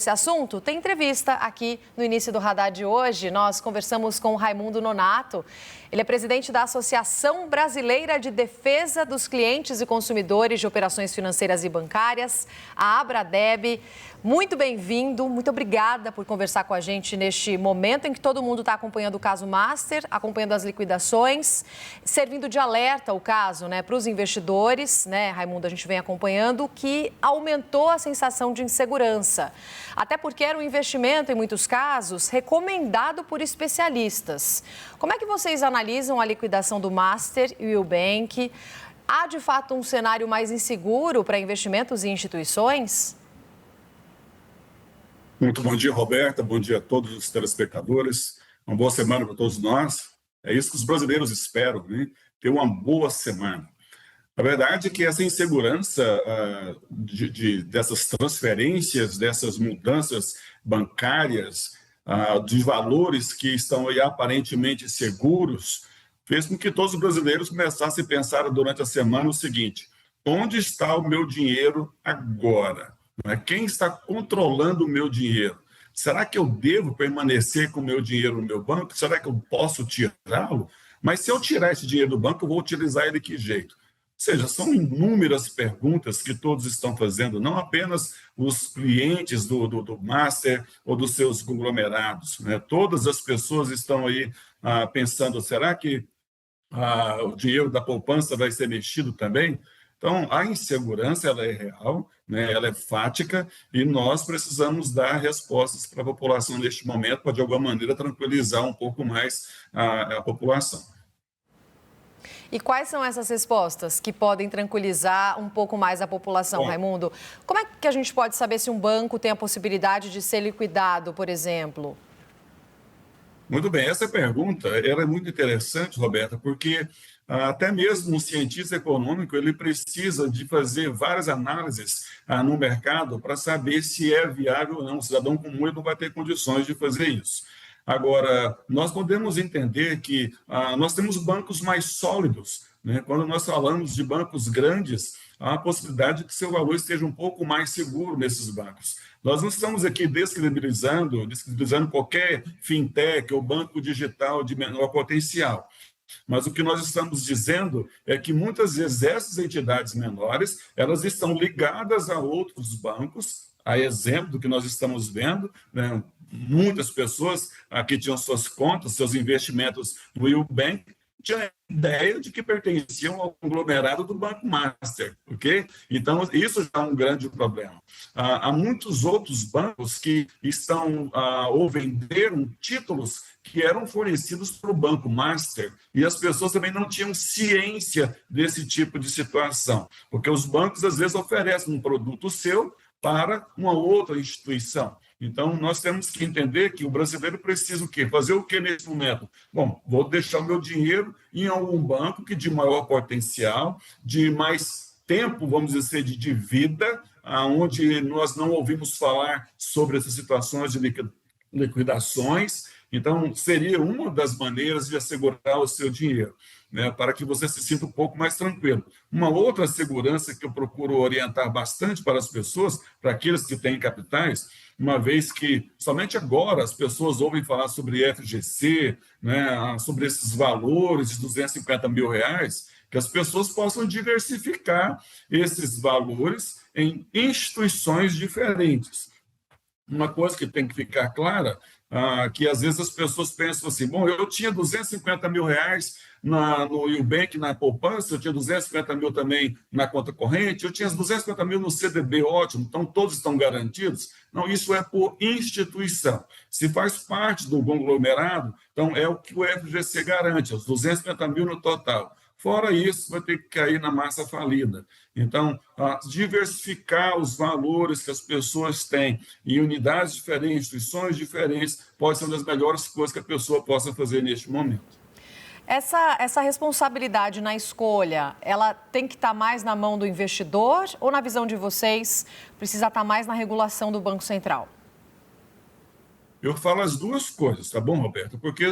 Esse assunto tem entrevista aqui no início do Radar de hoje. Nós conversamos com o Raimundo Nonato. Ele é presidente da Associação Brasileira de Defesa dos Clientes e Consumidores de Operações Financeiras e Bancárias, a Abradeb. Muito bem-vindo, muito obrigada por conversar com a gente neste momento em que todo mundo está acompanhando o caso Master, acompanhando as liquidações, servindo de alerta o caso, para os investidores, Raimundo, a gente vem acompanhando, que aumentou a sensação de insegurança. Até porque era um investimento, em muitos casos, recomendado por especialistas. Como é que vocês analisam a liquidação do Master e o Bank? Há, de fato, um cenário mais inseguro para investimentos e instituições? Muito bom dia, Roberta. Bom dia a todos os telespectadores. Uma boa semana para todos nós. É isso que os brasileiros esperam, né? Ter uma boa semana. A verdade é que essa insegurança dessas transferências, dessas mudanças bancárias, de valores que estão aí aparentemente seguros, fez com que todos os brasileiros começassem a pensar durante a semana o seguinte: onde está o meu dinheiro agora? Quem está controlando o meu dinheiro? Será que eu devo permanecer com o meu dinheiro no meu banco? Será que eu posso tirá-lo? Mas se eu tirar esse dinheiro do banco, eu vou utilizar ele de que jeito? Ou seja, são inúmeras perguntas que todos estão fazendo, não apenas os clientes do Master ou dos seus conglomerados, Todas as pessoas estão aí pensando, será que o dinheiro da poupança vai ser mexido também? Então, a insegurança ela é real, ela é fática, e nós precisamos dar respostas para a população neste momento, para, de alguma maneira, tranquilizar um pouco mais a população. E quais são essas respostas que podem tranquilizar um pouco mais a população, Raimundo? Como é que a gente pode saber se um banco tem a possibilidade de ser liquidado, por exemplo? Muito bem, essa pergunta ela é muito interessante, Roberta, porque até mesmo um cientista econômico ele precisa de fazer várias análises no mercado para saber se é viável ou não. O cidadão comum ele não vai ter condições de fazer isso. Agora, nós podemos entender que nós temos bancos mais sólidos, Quando nós falamos de bancos grandes, há a possibilidade de que seu valor esteja um pouco mais seguro nesses bancos. Nós não estamos aqui descredibilizando qualquer fintech ou banco digital de menor potencial. Mas o que nós estamos dizendo é que muitas vezes essas entidades menores, elas estão ligadas a outros bancos, a exemplo do que nós estamos vendo, Muitas pessoas que tinham suas contas, seus investimentos no Eubank, tinham a ideia de que pertenciam ao conglomerado do Banco Master, ok? Então, isso já é um grande problema. Há muitos outros bancos que estão ou venderam títulos que eram fornecidos para o Banco Master, e as pessoas também não tinham ciência desse tipo de situação, porque os bancos, às vezes, oferecem um produto seu para uma outra instituição. Então, nós temos que entender que o brasileiro precisa o quê? Fazer o quê nesse momento? Bom, vou deixar o meu dinheiro em algum banco que de maior potencial, de mais tempo, vamos dizer, de vida, onde nós não ouvimos falar sobre essas situações de liquidações. Então, seria uma das maneiras de assegurar o seu dinheiro, para que você se sinta um pouco mais tranquilo. Uma outra segurança que eu procuro orientar bastante para as pessoas, para aqueles que têm capitais, uma vez que somente agora as pessoas ouvem falar sobre FGC, sobre esses valores de R$250 mil, que as pessoas possam diversificar esses valores em instituições diferentes. Uma coisa que tem que ficar clara, que às vezes as pessoas pensam assim, bom, eu tinha R$250 mil no Eubank, na poupança, eu tinha 250 mil também na conta corrente, eu tinha 250 mil no CDB, ótimo, então todos estão garantidos. Não, isso é por instituição. Se faz parte do conglomerado, então é o que o FGC garante, os 250 mil no total. Fora isso, vai ter que cair na massa falida. Então, diversificar os valores que as pessoas têm em unidades diferentes, instituições diferentes, pode ser uma das melhores coisas que a pessoa possa fazer neste momento. Essa responsabilidade na escolha, ela tem que estar mais na mão do investidor ou, na visão de vocês, precisa estar mais na regulação do Banco Central? Eu falo as duas coisas, tá bom, Roberto? Porque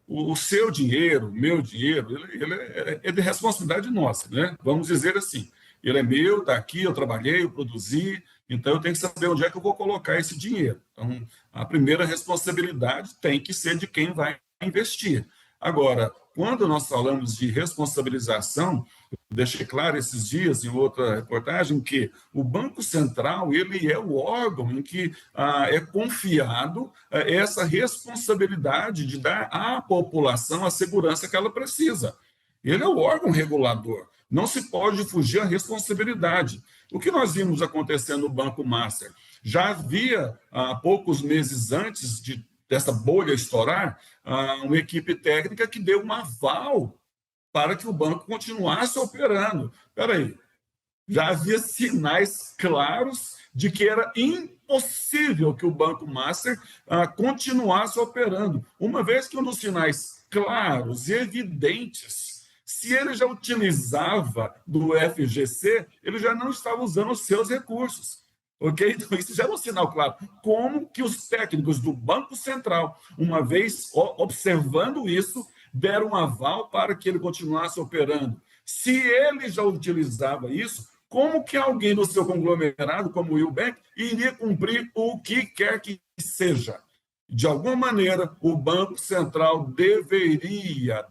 o seu dinheiro, o meu dinheiro, ele é de responsabilidade nossa, Vamos dizer assim. Ele é meu, está aqui, eu trabalhei, eu produzi, Então, eu tenho que saber onde é que eu vou colocar esse dinheiro. Então, a primeira responsabilidade tem que ser de quem vai investir. Agora, quando nós falamos de responsabilização, eu deixei claro esses dias, em outra reportagem, que o Banco Central ele é o órgão em que é confiado essa responsabilidade de dar à população a segurança que ela precisa. Ele é o órgão regulador. Não se pode fugir à responsabilidade. O que nós vimos acontecendo no Banco Master? Já havia, há poucos meses antes dessa bolha estourar, uma equipe técnica que deu um aval para que o banco continuasse operando. Espera aí, já havia sinais claros de que era impossível que o Banco Master continuasse operando, uma vez que um dos sinais claros e evidentes, se ele já utilizava do FGC, ele já não estava usando os seus recursos. Ok? Então, isso já é um sinal claro. Como que os técnicos do Banco Central, uma vez observando isso, deram um aval para que ele continuasse operando? Se ele já utilizava isso, como que alguém do seu conglomerado, como o Eubank, iria cumprir o que quer que seja? De alguma maneira, o Banco Central deveria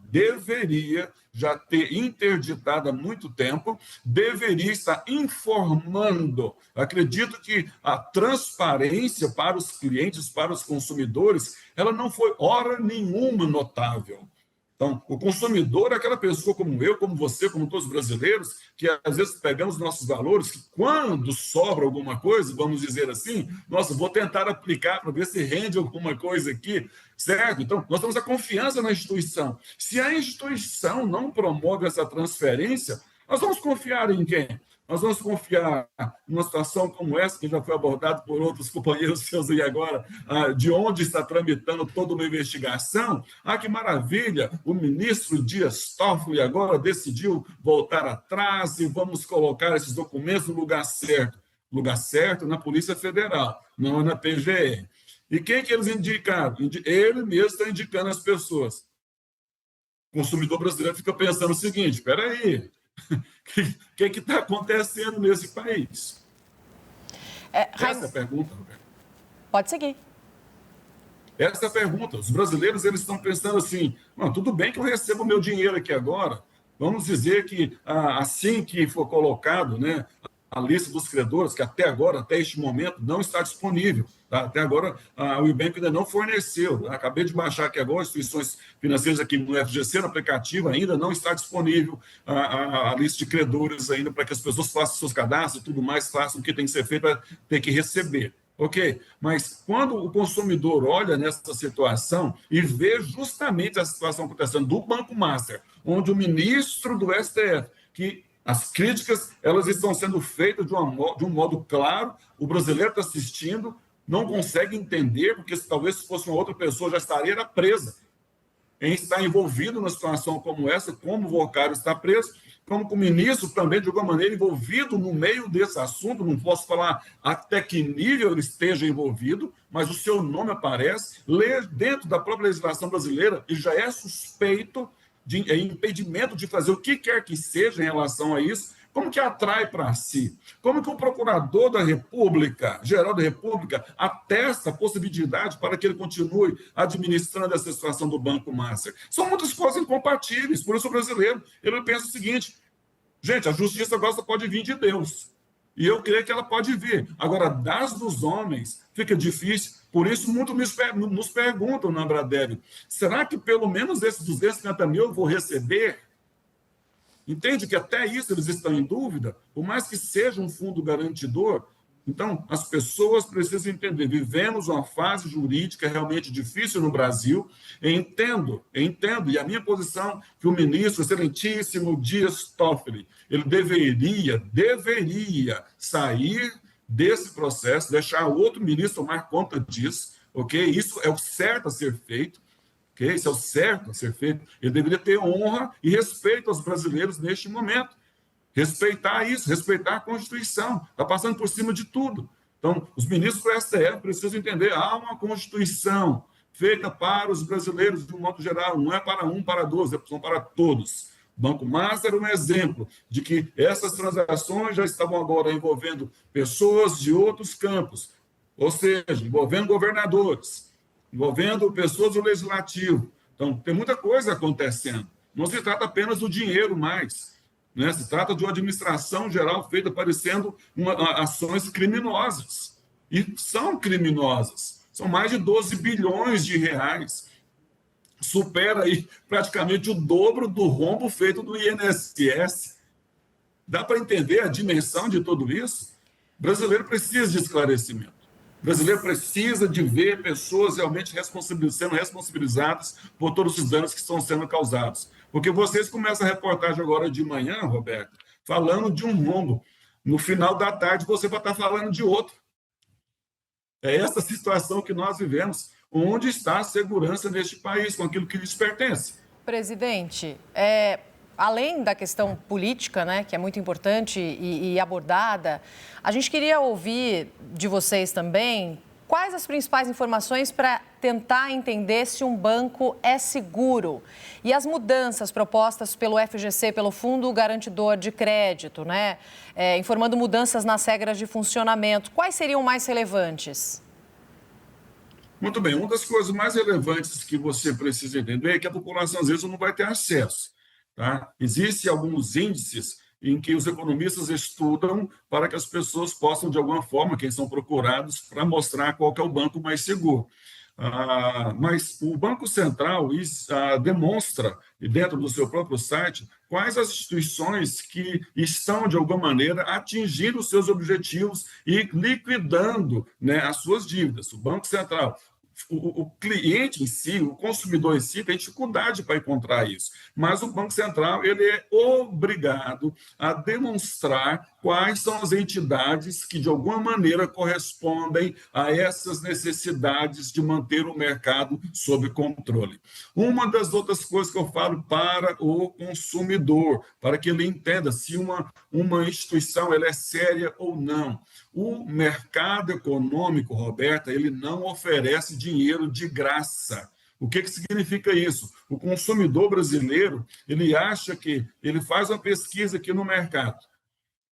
já ter interditado há muito tempo, deveria estar informando. Acredito que a transparência para os clientes, para os consumidores, ela não foi hora nenhuma notável. Então, o consumidor é aquela pessoa como eu, como você, como todos os brasileiros, que às vezes pegamos nossos valores, que quando sobra alguma coisa, vamos dizer assim, nossa, vou tentar aplicar para ver se rende alguma coisa aqui, certo? Então, nós temos a confiança na instituição. Se a instituição não promove essa transferência, nós vamos confiar em quem? Nós vamos confiar numa situação como essa, que já foi abordada por outros companheiros seus aí agora, de onde está tramitando toda uma investigação. Que maravilha! O ministro Dias Toffoli agora decidiu voltar atrás e vamos colocar esses documentos no lugar certo. Lugar certo na Polícia Federal, não na PGR. E quem que eles indicaram? Ele mesmo está indicando as pessoas. O consumidor brasileiro fica pensando o seguinte, espera aí, o que está acontecendo nesse país? Essa é a pergunta, Roberto. Pode seguir. Essa é a pergunta. Os brasileiros eles estão pensando assim, tudo bem que eu recebo o meu dinheiro aqui agora, vamos dizer que assim que for colocado, né, a lista dos credores, que até agora, até este momento, não está disponível. Tá? Até agora, o Eubank ainda não forneceu. Tá? Acabei de baixar aqui agora, instituições financeiras aqui no FGC, no aplicativo, ainda não está disponível a lista de credores ainda para que as pessoas façam seus cadastros e tudo mais, façam o que tem que ser feito para ter que receber. Ok? Mas quando o consumidor olha nessa situação e vê justamente a situação acontecendo do Banco Master, onde o ministro do STF, que as críticas elas estão sendo feitas de um modo claro, o brasileiro está assistindo, não consegue entender, porque talvez se fosse uma outra pessoa já estaria presa em estar envolvido numa situação como essa, como o Vocário está preso, como o ministro também, de alguma maneira, envolvido no meio desse assunto, não posso falar até que nível ele esteja envolvido, mas o seu nome aparece, dentro da própria legislação brasileira, e já é suspeito de impedimento de fazer o que quer que seja em relação a isso, como que atrai para si? Como que o procurador da República, geral da República, atesta a possibilidade para que ele continue administrando essa situação do Banco Master? São muitas coisas incompatíveis, por isso o brasileiro, ele pensa o seguinte, gente, a justiça agora só pode vir de Deus, e eu creio que ela pode vir. Agora, das dos homens, fica difícil. Por isso, muitos nos perguntam na Abradeb, será que pelo menos esses 250 mil eu vou receber? Entende que até isso eles estão em dúvida? Por mais que seja um fundo garantidor, então as pessoas precisam entender, vivemos uma fase jurídica realmente difícil no Brasil, entendo, e a minha posição que o ministro excelentíssimo Dias Toffoli, ele deveria sair desse processo, deixar outro ministro tomar conta disso, ok? Isso é o certo a ser feito, ok? Isso é o certo a ser feito. Ele deveria ter honra e respeito aos brasileiros neste momento. Respeitar isso, respeitar a Constituição. Está passando por cima de tudo. Então, os ministros do STF precisam entender, há uma Constituição feita para os brasileiros de um modo geral, não é para um, para dois, são para todos. Banco Master era um exemplo de que essas transações já estavam agora envolvendo pessoas de outros campos, ou seja, envolvendo governadores, envolvendo pessoas do legislativo. Então, tem muita coisa acontecendo. Não se trata apenas do dinheiro mais, né? Se trata de uma administração geral feita parecendo ações criminosas. E são criminosas. São mais de 12 bilhões de reais. Supera aí praticamente o dobro do rombo feito do INSS. Dá para entender a dimensão de tudo isso? O brasileiro precisa de esclarecimento. O brasileiro precisa de ver pessoas realmente sendo responsabilizadas por todos os danos que estão sendo causados. Porque vocês começam a reportagem agora de manhã, Roberto, falando de um rombo. No final da tarde, você vai estar falando de outro. É essa situação que nós vivemos. Onde está a segurança neste país, com aquilo que lhes pertence? Presidente, além da questão política, né, que é muito importante e abordada, a gente queria ouvir de vocês também quais as principais informações para tentar entender se um banco é seguro e as mudanças propostas pelo FGC, pelo Fundo Garantidor de Crédito, né, informando mudanças nas regras de funcionamento. Quais seriam mais relevantes? Muito bem, uma das coisas mais relevantes que você precisa entender é que a população, às vezes, não vai ter acesso. Tá? Existem alguns índices em que os economistas estudam para que as pessoas possam, de alguma forma, quem são procurados, para mostrar qual que é o banco mais seguro. Mas o Banco Central demonstra, dentro do seu próprio site, quais as instituições que estão, de alguma maneira, atingindo os seus objetivos e liquidando, né, as suas dívidas. O Banco Central, o cliente em si, o consumidor em si, tem dificuldade para encontrar isso. Mas o Banco Central ele é obrigado a demonstrar quais são as entidades que, de alguma maneira, correspondem a essas necessidades de manter o mercado sob controle. Uma das outras coisas que eu falo para o consumidor, para que ele entenda se uma instituição ela é séria ou não. O mercado econômico, Roberta, ele não oferece dinheiro de graça. O que significa isso? O consumidor brasileiro, ele acha que ele faz uma pesquisa aqui no mercado.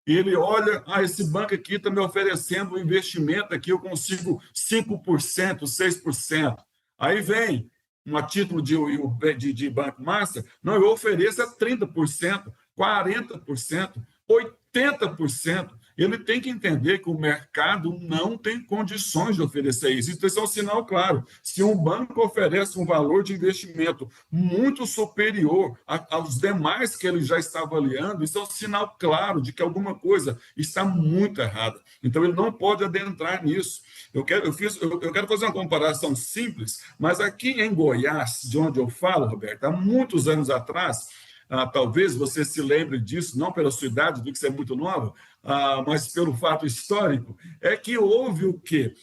E ele olha, esse banco aqui está me oferecendo um investimento aqui, eu consigo 5%, 6%. Aí vem a título de Banco Master, não, eu ofereço 30%, 40%, 80%. Ele tem que entender que o mercado não tem condições de oferecer isso. Isso é um sinal claro. Se um banco oferece um valor de investimento muito superior aos demais que ele já está avaliando, isso é um sinal claro de que alguma coisa está muito errada. Então, ele não pode adentrar nisso. Eu quero fazer uma comparação simples, mas aqui em Goiás, de onde eu falo, Roberto, há muitos anos atrás, talvez você se lembre disso, não pela sua idade, do que você é muito nova, mas pelo fato histórico, é que houve o quê?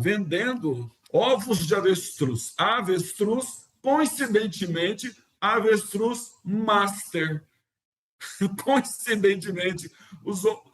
Vendendo ovos de avestruz. Avestruz, coincidentemente, avestruz master. Coincidentemente,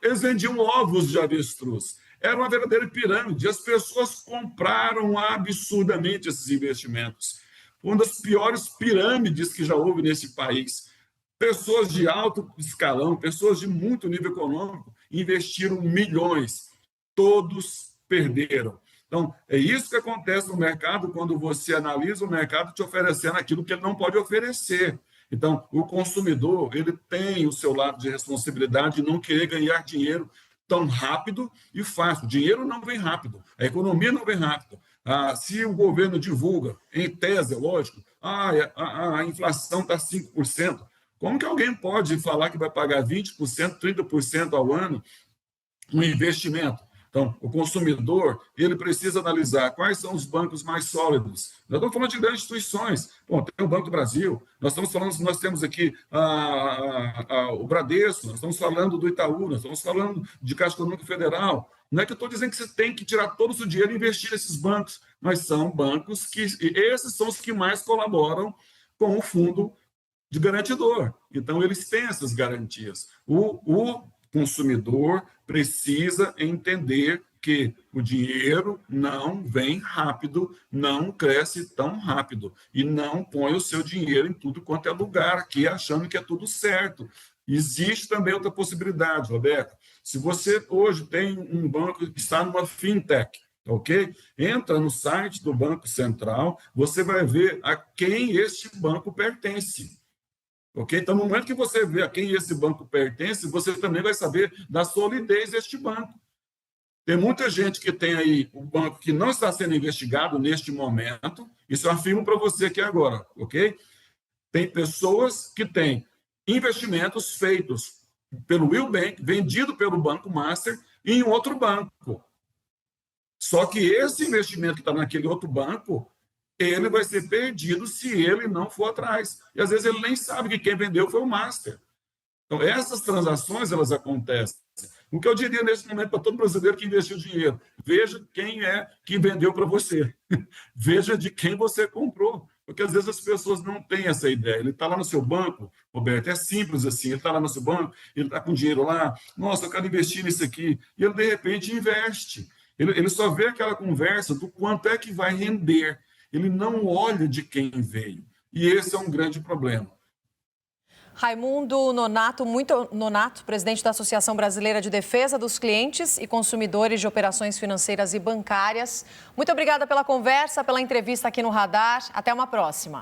eles vendiam ovos de avestruz. Era uma verdadeira pirâmide. As pessoas compraram absurdamente esses investimentos. Uma das piores pirâmides que já houve nesse país. Pessoas de alto escalão, pessoas de muito nível econômico, investiram milhões. Todos perderam. Então, é isso que acontece no mercado quando você analisa o mercado te oferecendo aquilo que ele não pode oferecer. Então, o consumidor ele tem o seu lado de responsabilidade de não querer ganhar dinheiro tão rápido e fácil. O dinheiro não vem rápido, a economia não vem rápido. Se o governo divulga, em tese, lógico, a inflação está 5%, como que alguém pode falar que vai pagar 20%, 30% ao ano um investimento? Então, o consumidor, ele precisa analisar quais são os bancos mais sólidos. Nós estamos falando de grandes instituições. Bom, tem o Banco do Brasil, nós temos aqui o Bradesco, nós estamos falando do Itaú, nós estamos falando de Caixa Econômica Federal. Não é que eu estou dizendo que você tem que tirar todo o seu dinheiro e investir nesses bancos, mas são bancos que, esses são os que mais colaboram com o fundo de garantidor. Então, eles têm essas garantias. O consumidor precisa entender que o dinheiro não vem rápido, não cresce tão rápido. E não põe o seu dinheiro em tudo quanto é lugar aqui, achando que é tudo certo. Existe também outra possibilidade, Roberto. Se você hoje tem um banco que está numa fintech, ok? Entra no site do Banco Central, você vai ver a quem este banco pertence. Ok? Então, no momento que você vê a quem esse banco pertence, você também vai saber da solidez deste banco. Tem muita gente que tem aí um banco que não está sendo investigado neste momento, isso eu afirmo para você aqui agora, ok? Tem pessoas que têm investimentos feitos pelo Will Bank, vendido pelo Banco Master, em outro banco. Só que esse investimento que está naquele outro banco, ele vai ser perdido se ele não for atrás. E às vezes ele nem sabe que quem vendeu foi o Master. Então, essas transações, elas acontecem. O que eu diria nesse momento para todo brasileiro que investiu dinheiro, veja quem é que vendeu para você. Veja de quem você comprou. Porque às vezes as pessoas não têm essa ideia. Ele está lá no seu banco, Roberto, é simples assim, ele está lá no seu banco, ele está com dinheiro lá, nossa, eu quero investir nisso aqui. E ele, de repente, investe. Ele só vê aquela conversa do quanto é que vai render. Ele não olha de quem veio. E esse é um grande problema. Raimundo Nonato, presidente da Associação Brasileira de Defesa dos Clientes e Consumidores de Operações Financeiras e Bancárias. Muito obrigada pela conversa, pela entrevista aqui no Radar. Até uma próxima.